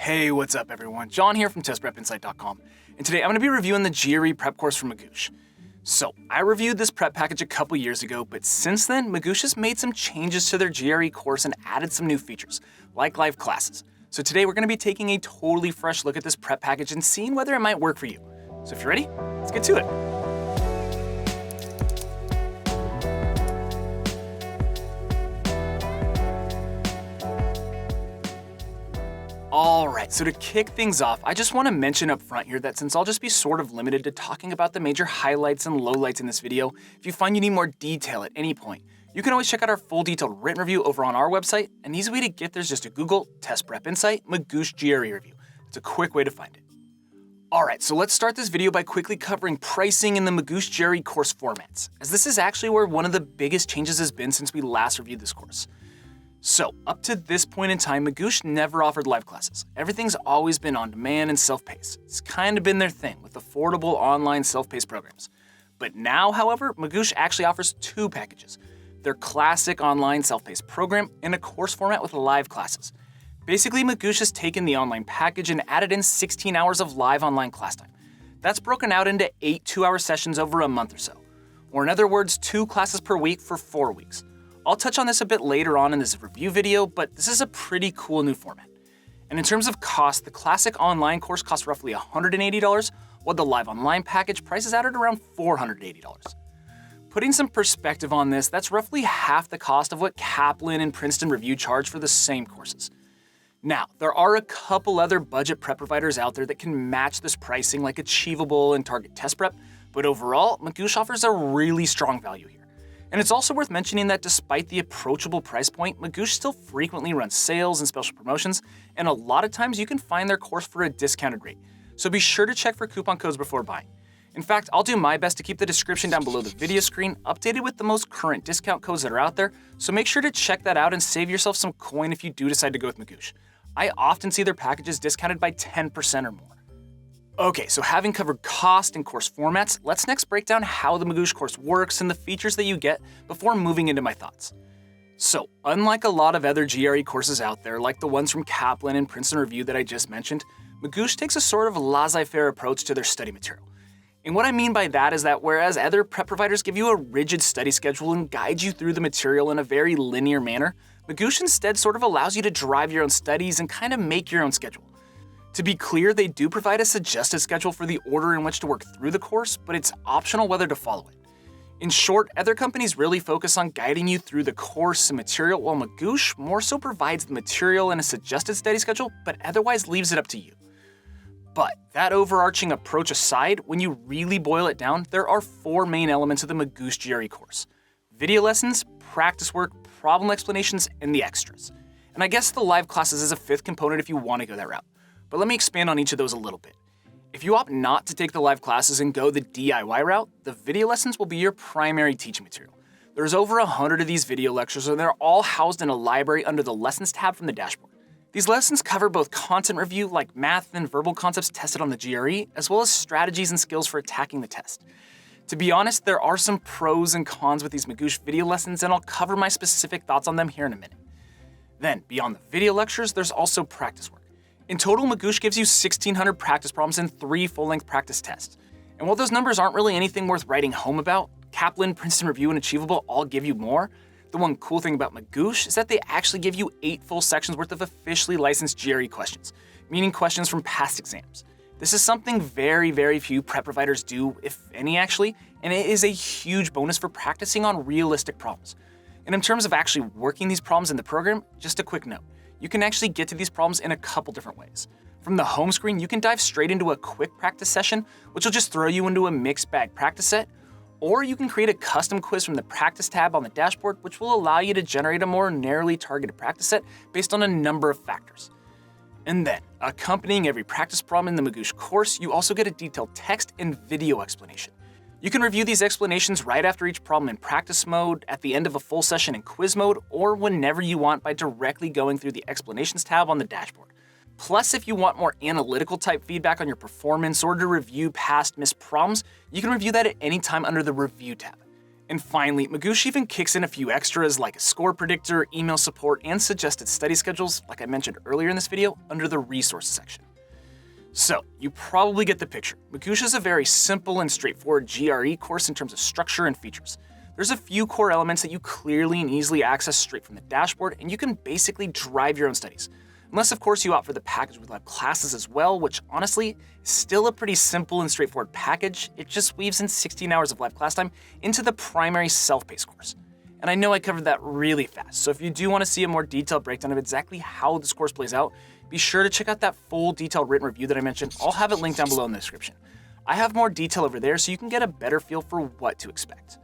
Hey, what's up everyone? John here from TestPrepInsight.com, and today I'm going to be reviewing the GRE prep course from Magoosh. So, I reviewed this prep package a couple years ago, but since then, Magoosh has made some changes to their GRE course and added some new features, like live classes. So today we're going to be taking a totally fresh look at this prep package and seeing whether it might work for you. So if you're ready, let's get to it. Alright, so to kick things off, I just want to mention up front here that since I'll just be sort of limited to talking about the major highlights and lowlights in this video, if you find you need more detail at any point, you can always check out our full detailed written review over on our website. An easy way to get there is just to Google Test Prep Insight Magoosh GRE Review. It's a quick way to find it. Alright, so let's start this video by quickly covering pricing in the Magoosh GRE course formats, as this is actually where one of the biggest changes has been since we last reviewed this course. So, up to this point in time, Magoosh never offered live classes. Everything's always been on demand and self-paced. It's kind of been their thing with affordable online self-paced programs. But now, however, Magoosh actually offers two packages: their classic online self-paced program and a course format with live classes. Basically, Magoosh has taken the online package and added in 16 hours of live online class time. That's broken out into 8 2-hour sessions over a month or so. Or in other words, 2 classes per week for 4 weeks. I'll touch on this a bit later on in this review video, but this is a pretty cool new format. And in terms of cost, the classic online course costs roughly $180, while the live online package prices out at around $480. Putting some perspective on this, that's roughly half the cost of what Kaplan and Princeton Review charge for the same courses. Now, there are a couple other budget prep providers out there that can match this pricing like Achievable and Target Test Prep, but overall, Magoosh offers a really strong value here. And it's also worth mentioning that despite the approachable price point, Magoosh still frequently runs sales and special promotions, and a lot of times you can find their course for a discounted rate. So be sure to check for coupon codes before buying. In fact, I'll do my best to keep the description down below the video screen updated with the most current discount codes that are out there, so make sure to check that out and save yourself some coin if you do decide to go with Magoosh. I often see their packages discounted by 10% or more. Okay, so having covered cost and course formats, let's next break down how the Magoosh course works and the features that you get before moving into my thoughts. So, unlike a lot of other GRE courses out there, like the ones from Kaplan and Princeton Review that I just mentioned, Magoosh takes a sort of laissez-faire approach to their study material. And what I mean by that is that whereas other prep providers give you a rigid study schedule and guide you through the material in a very linear manner, Magoosh instead sort of allows you to drive your own studies and kind of make your own schedule. To be clear, they do provide a suggested schedule for the order in which to work through the course, but it's optional whether to follow it. In short, other companies really focus on guiding you through the course and material, while Magoosh more so provides the material and a suggested study schedule, but otherwise leaves it up to you. But that overarching approach aside, when you really boil it down, there are 4 main elements of the Magoosh GRE course: video lessons, practice work, problem explanations, and the extras. And I guess the live classes is a 5th component if you want to go that route. But let me expand on each of those a little bit. If you opt not to take the live classes and go the DIY route, the video lessons will be your primary teaching material. There's over 100 of these video lectures, and they're all housed in a library under the Lessons tab from the dashboard. These lessons cover both content review, like math and verbal concepts tested on the GRE, as well as strategies and skills for attacking the test. To be honest, there are some pros and cons with these Magoosh video lessons, and I'll cover my specific thoughts on them here in a minute. Then, beyond the video lectures, there's also practice work. In total, Magoosh gives you 1,600 practice problems and 3 full-length practice tests. And while those numbers aren't really anything worth writing home about, Kaplan, Princeton Review, and Achievable all give you more. The one cool thing about Magoosh is that they actually give you 8 full sections worth of officially licensed GRE questions, meaning questions from past exams. This is something very, very few prep providers do, if any actually, and it is a huge bonus for practicing on realistic problems. And in terms of actually working these problems in the program, just a quick note. You can actually get to these problems in a couple different ways. From the home screen, you can dive straight into a quick practice session, which will just throw you into a mixed bag practice set, or you can create a custom quiz from the practice tab on the dashboard, which will allow you to generate a more narrowly targeted practice set based on a number of factors. And then, accompanying every practice problem in the Magoosh course, you also get a detailed text and video explanation. You can review these explanations right after each problem in practice mode, at the end of a full session in quiz mode, or whenever you want by directly going through the explanations tab on the dashboard. Plus, if you want more analytical type feedback on your performance or to review past missed problems, you can review that at any time under the review tab. And finally, Magoosh even kicks in a few extras like a score predictor, email support, and suggested study schedules, like I mentioned earlier in this video, under the resources section. So, you probably get the picture. Magoosh is a very simple and straightforward GRE course in terms of structure and features. There's a few core elements that you clearly and easily access straight from the dashboard, and you can basically drive your own studies. Unless, of course, you opt for the package with live classes as well, which honestly is still a pretty simple and straightforward package. It just weaves in 16 hours of live class time into the primary self-paced course. And I know I covered that really fast, so if you do want to see a more detailed breakdown of exactly how this course plays out, be sure to check out that full detailed written review that I mentioned. I'll have it linked down below in the description. I have more detail over there so you can get a better feel for what to expect.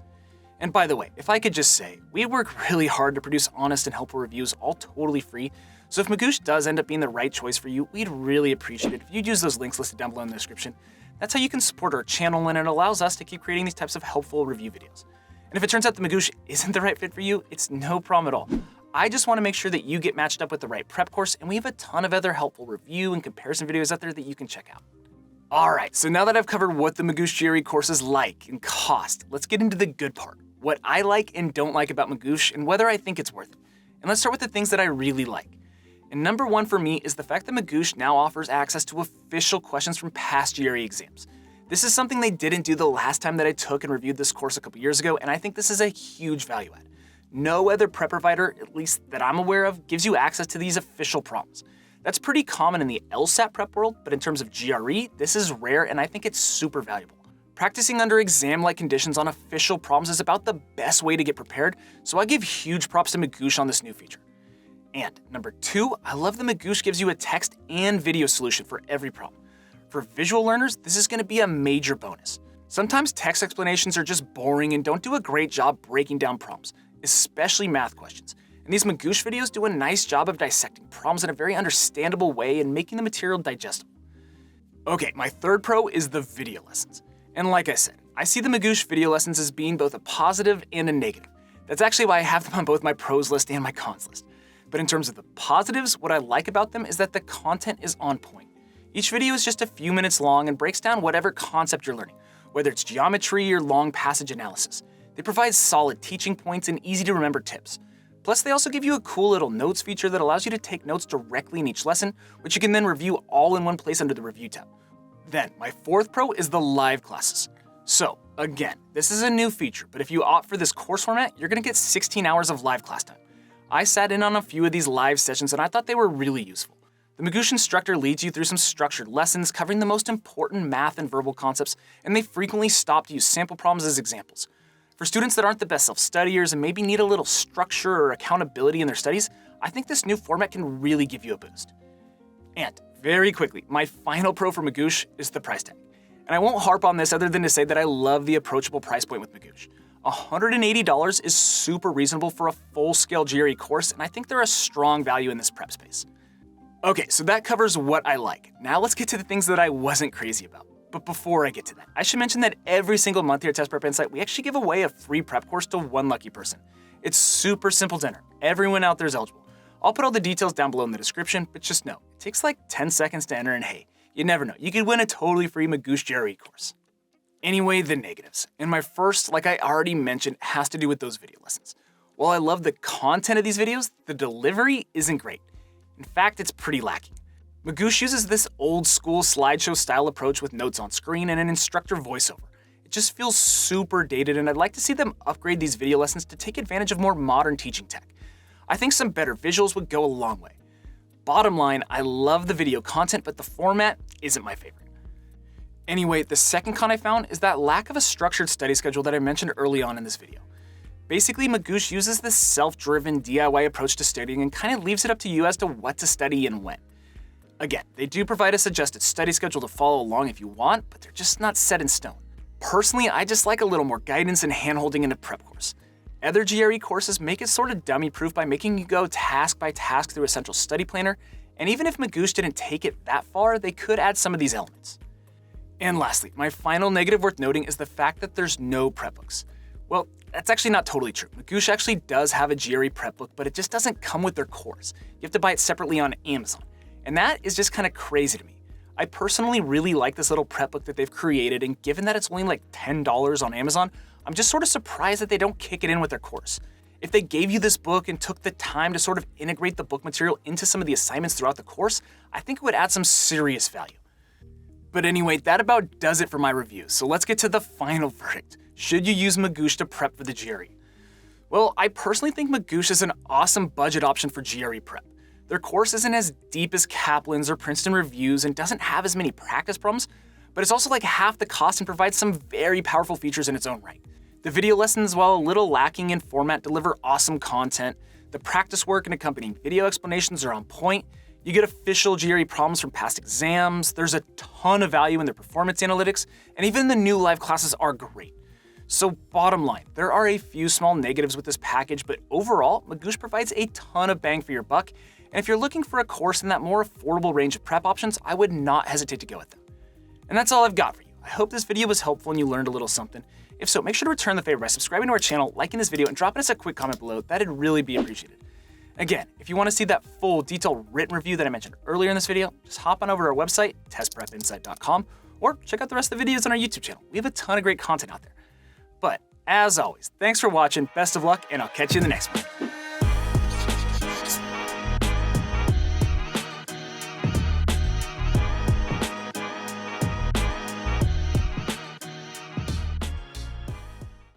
And by the way, if I could just say, we work really hard to produce honest and helpful reviews, all totally free. So if Magoosh does end up being the right choice for you, we'd really appreciate it if you'd use those links listed down below in the description. That's how you can support our channel, and it allows us to keep creating these types of helpful review videos. And if it turns out that Magoosh isn't the right fit for you, it's no problem at all. I just want to make sure that you get matched up with the right prep course, and we have a ton of other helpful review and comparison videos out there that you can check out. Alright, so now that I've covered what the Magoosh GRE course is like and cost, let's get into the good part. What I like and don't like about Magoosh, and whether I think it's worth it. And let's start with the things that I really like. And number one for me is the fact that Magoosh now offers access to official questions from past GRE exams. This is something they didn't do the last time that I took and reviewed this course a couple years ago, and I think this is a huge value add. No other prep provider, at least that I'm aware of, gives you access to these official problems. That's pretty common in the LSAT prep world, but in terms of GRE, this is rare, and I think it's super valuable. Practicing under exam-like conditions on official problems is about the best way to get prepared, so I give huge props to Magoosh on this new feature. And number two, I love that Magoosh gives you a text and video solution for every problem. For visual learners, this is going to be a major bonus. Sometimes text explanations are just boring and don't do a great job breaking down problems, especially math questions. And these Magoosh videos do a nice job of dissecting problems in a very understandable way and making the material digestible. Okay, my third pro is the video lessons. And like I said, I see the Magoosh video lessons as being both a positive and a negative. That's actually why I have them on both my pros list and my cons list. But in terms of the positives, what I like about them is that the content is on point. Each video is just a few minutes long and breaks down whatever concept you're learning, whether it's geometry or long passage analysis. They provide solid teaching points and easy to remember tips. Plus, they also give you a cool little notes feature that allows you to take notes directly in each lesson, which you can then review all in one place under the review tab. Then, my fourth pro is the live classes. So, again, this is a new feature, but if you opt for this course format, you're going to get 16 hours of live class time. I sat in on a few of these live sessions and I thought they were really useful. The Magoosh instructor leads you through some structured lessons covering the most important math and verbal concepts, and they frequently stop to use sample problems as examples. For students that aren't the best self-studiers and maybe need a little structure or accountability in their studies, I think this new format can really give you a boost. And very quickly, my final pro for Magoosh is the price tag. And I won't harp on this other than to say that I love the approachable price point with Magoosh. $180 is super reasonable for a full-scale GRE course, and I think they're a strong value in this prep space. Okay, so that covers what I like. Now let's get to the things that I wasn't crazy about. But before I get to that, I should mention that every single month here at Test Prep Insight, we actually give away a free prep course to one lucky person. It's super simple to enter. Everyone out there is eligible. I'll put all the details down below in the description, but just know, it takes like 10 seconds to enter, and hey, you never know, you could win a totally free Magoosh GRE course. Anyway, the negatives. And my first, like I already mentioned, has to do with those video lessons. While I love the content of these videos, the delivery isn't great. In fact, it's pretty lacking. Magoosh uses this old school slideshow style approach with notes on screen and an instructor voiceover. It just feels super dated, and I'd like to see them upgrade these video lessons to take advantage of more modern teaching tech. I think some better visuals would go a long way. Bottom line, I love the video content, but the format isn't my favorite. Anyway, the second con I found is that lack of a structured study schedule that I mentioned early on in this video. Basically, Magoosh uses this self-driven DIY approach to studying and kind of leaves it up to you as to what to study and when. Again, they do provide a suggested study schedule to follow along if you want, but they're just not set in stone. Personally, I just like a little more guidance and handholding in a prep course. Other GRE courses make it sort of dummy-proof by making you go task by task through a central study planner, and even if Magoosh didn't take it that far, they could add some of these elements. And lastly, my final negative worth noting is the fact that there's no prep books. Well, that's actually not totally true. Magoosh actually does have a GRE prep book, but it just doesn't come with their course. You have to buy it separately on Amazon. And that is just kind of crazy to me. I personally really like this little prep book that they've created, and given that it's only like $10 on Amazon, I'm just sort of surprised that they don't kick it in with their course. If they gave you this book and took the time to sort of integrate the book material into some of the assignments throughout the course, I think it would add some serious value. But anyway, that about does it for my review, so let's get to the final verdict. Should you use Magoosh to prep for the GRE? Well, I personally think Magoosh is an awesome budget option for GRE prep. Their course isn't as deep as Kaplan's or Princeton reviews and doesn't have as many practice problems, but it's also like half the cost and provides some very powerful features in its own right. The video lessons, while a little lacking in format, deliver awesome content. The practice work and accompanying video explanations are on point. You get official GRE problems from past exams. There's a ton of value in their performance analytics, and even the new live classes are great. So bottom line, there are a few small negatives with this package, but overall, Magoosh provides a ton of bang for your buck. And if you're looking for a course in that more affordable range of prep options, I would not hesitate to go with them. And that's all I've got for you. I hope this video was helpful and you learned a little something. If so, make sure to return the favor by subscribing to our channel, liking this video, and dropping us a quick comment below. That'd really be appreciated. Again, if you want to see that full detailed written review that I mentioned earlier in this video, just hop on over to our website, testprepinsight.com, or check out the rest of the videos on our YouTube channel. We have a ton of great content out there. But as always, thanks for watching, best of luck, and I'll catch you in the next one.